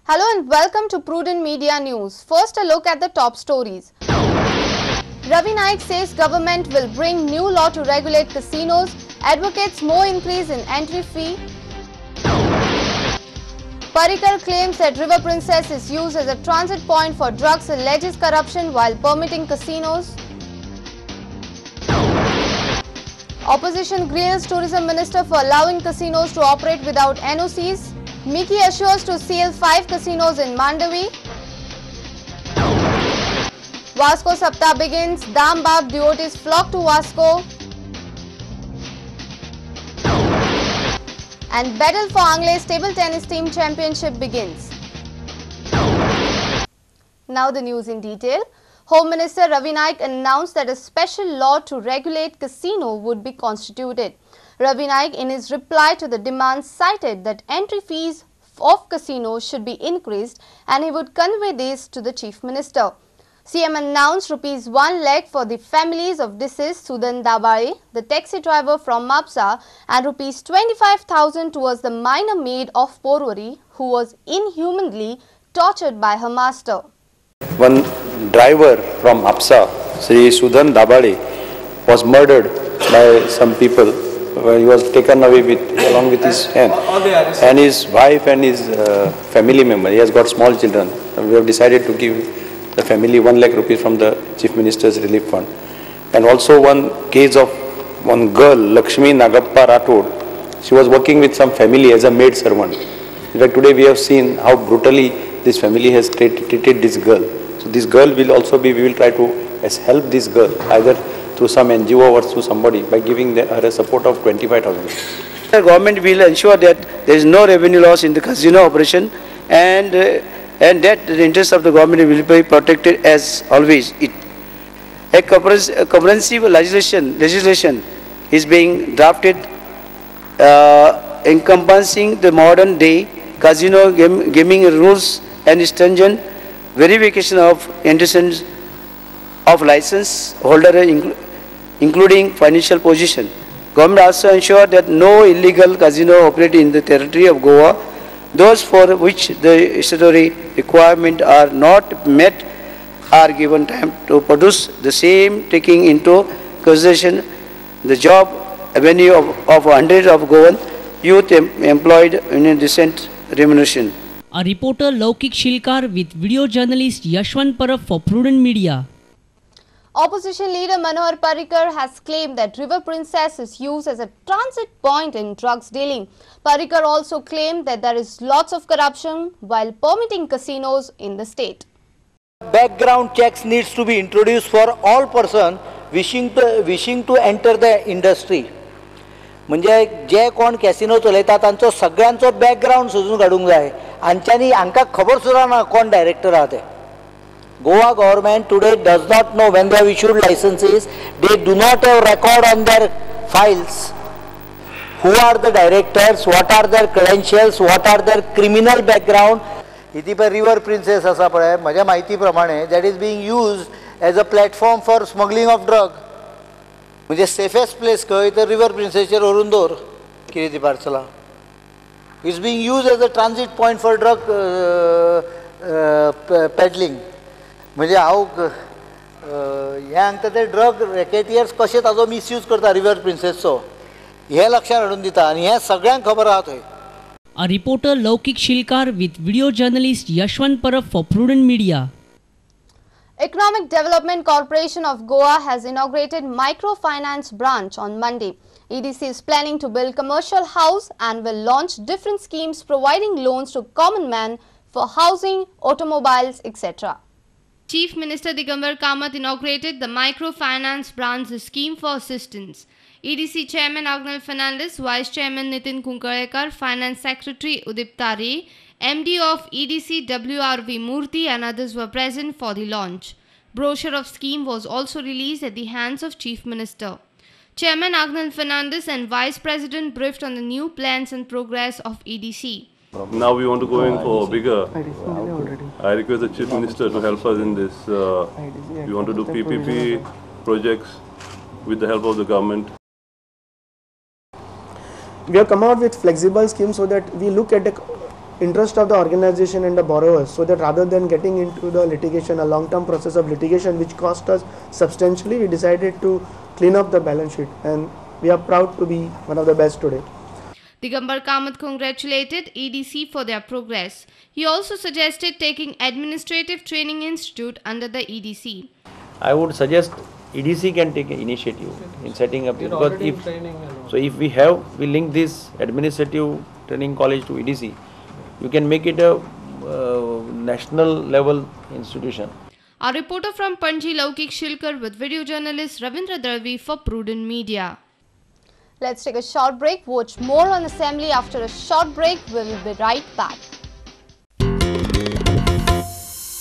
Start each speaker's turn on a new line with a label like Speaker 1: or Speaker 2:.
Speaker 1: Hello and welcome to Prudent Media News. First, a look at the top stories. Ravi Naik says government will bring new law to regulate casinos, advocates more increase in entry fee. Parrikar claims that River Princess is used as a transit point for drugs, alleges corruption while permitting casinos. Opposition grills Tourism Minister for allowing casinos to operate without NOCs. Miki assures to seal 5 casinos in Mandavi. Vasco Saptah begins. Dambab devotees flock to Vasco. And battle for Angle's table tennis team championship begins. Now the news in detail. Home Minister Ravi Naik announced that a special law to regulate casino would be constituted. Ravi Naik, in his reply to the demands, cited that entry fees of casinos should be increased and he would convey this to the Chief Minister. CM announced Rs 1 lakh for the families of deceased Sudan Dabari, the taxi driver from Mapsa, and Rs 25,000 towards the minor maid of Porwari who was inhumanly tortured by her master.
Speaker 2: One driver from Mapsa, Sri Sudan Dabari, was murdered by some people. He was taken away along with his hand and his wife and his family member. He has got small children. We have decided to give the family 1 lakh rupees from the Chief Minister's Relief Fund. And also one case of one girl, Lakshmi Nagappa Rathod. She was working with some family as a maid servant. In fact, today we have seen how brutally this family has treated this girl. So this girl will also be, we will try to help this girl either through some NGO or through somebody by giving her a support of 25,000.
Speaker 3: The government will ensure that there is no revenue loss in the casino operation and that the interests of the government will be protected as always. A comprehensive legislation is being drafted encompassing the modern day casino gaming rules and stringent verification of antecedents of license holder including financial position. Government also ensure that no illegal casino operate in the territory of Goa. Those for which the statutory requirements are not met are given time to produce the same, taking into consideration the job avenue of hundreds of Goan youth employed in a decent remuneration.
Speaker 4: A reporter Laukik Shilkar with video journalist Yashwant Parab for Prudent Media.
Speaker 1: Opposition leader Manohar Parrikar has claimed that River Princess is used as a transit point in drugs dealing. Parrikar also claimed that there is lots of corruption while permitting casinos in the state.
Speaker 5: Background checks needs to be introduced for all person wishing to enter the industry. म्हणजे जे कोण casino चलयता तांचो सगळ्यांचो background सोदून काडूंक जाय. हांच्यांनी हांकां खबर सुद्दां ना कोण डायरेक्टर आहा ते. Goa government today does not know when they have issued licenses. They do not have record on their files. Who are the directors? What are their credentials? What are their criminal background? इति पळय river princess आसा पळय म्हज्या म्हायती प्रमाणे that is being used as a platform for smuggling of drug. म्हणजे safest place खंय तर रिवर प्रिन्सेसचेर व्हरून दवर कितें ती पार्सलां. It's being used as a transit point for drug peddling. म्हणजे हांव हे हांगता ते ड्रग रॅकेटियर्स कशे ताजो मिसयूज करता रिवर प्रिन्सेसचो हे लक्षांत हाडून दिता आनी हे सगळ्यांक खबर आहा थंय.
Speaker 4: A reporter Laukik Shilkar with video journalist Yashwant Parab for Prudent Media.
Speaker 1: Economic Development Corporation of Goa has inaugurated microfinance branch on Monday. EDC is planning to build commercial house and will launch different schemes providing loans to common man for housing, automobiles, etc. Chief Minister Digambar Kamath inaugurated the microfinance branch scheme for assistance. EDC Chairman Agnel Fernandez, Vice Chairman Nitin Kunkalekar, Finance Secretary Udip Tare, MD of EDC WRV Murthy and others were present for the launch. Brochure of scheme was also released at the hands of Chief Minister. Chairman Agnel Fernandez and Vice President briefed on the new plans and progress of EDC.
Speaker 6: Now we want to go in for bigger. I request the Chief Minister to help us in this. We want to do PPP projects with the help of the government.
Speaker 7: We have come out with flexible schemes so that we look at the interest of the organization and the borrowers, so that rather than getting into the litigation, a long-term process of litigation which cost us substantially, we decided to clean up the balance sheet, and we are proud to be one of the best today.
Speaker 1: Digambar Kamath congratulated EDC for their progress. He also suggested taking Administrative Training Institute under the EDC.
Speaker 2: I would suggest EDC can take an initiative in setting up, because if we link this administrative training college to EDC, you can make it a national level institution.
Speaker 1: Our reporter from Panji, Laukik Shilkar, with video journalist Ravindra Dravi for Prudent Media. Let's take a short break. Watch more on Assembly after a short break. We will be right back.